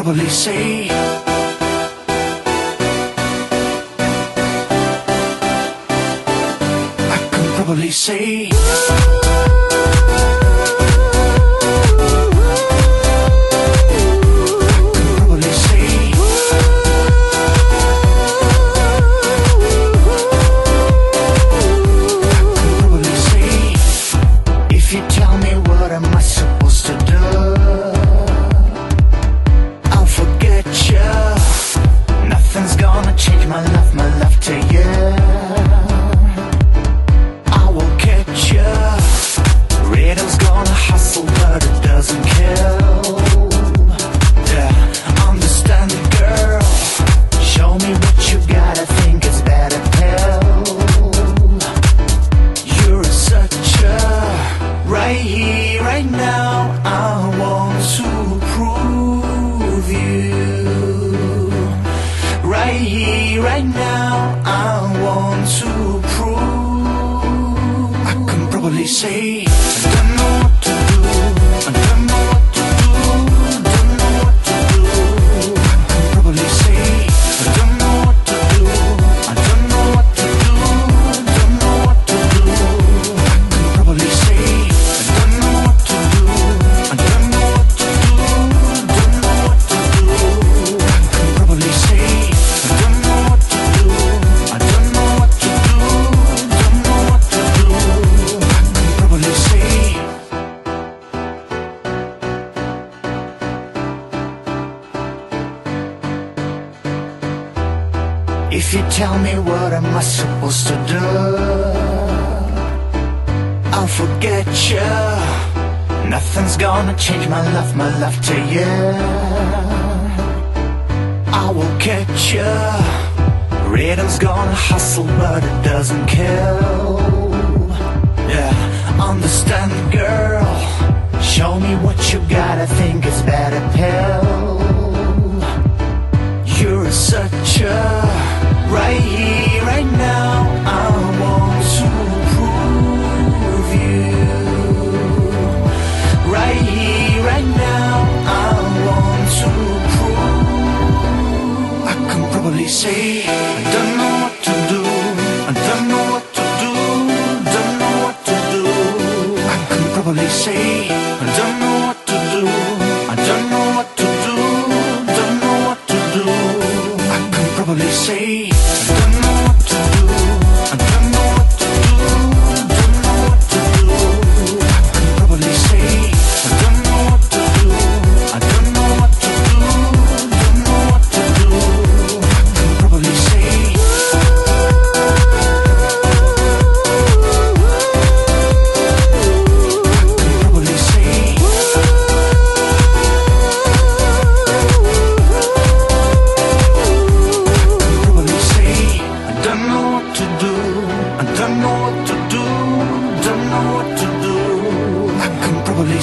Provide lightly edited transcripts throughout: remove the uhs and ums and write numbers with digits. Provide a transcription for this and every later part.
probably say I can probably say right now I want to prove you. Right here, right now I want to prove. I can probably say I don't know what to do. I don't know what to do. Don't know what to do. I can probably say I don't know what to do. I don't know what to do. Don't know what to do. I can probably say if you tell me what am I supposed to do, I'll forget you. Nothing's gonna change my love to you. I will catch you. Rhythm's gonna hustle but it doesn't kill. Yeah, understand girl. Show me what you got, I think it's better pill. You're such a right here, right now, I want to prove you. Right here, right now, I want to prove. I can probably say I don't know what to do. I don't know what to do. Don't know what to do. I can probably say I don't know what to do. I don't know what to do. Don't know what to do. I can probably say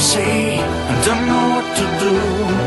say I don't know what to do.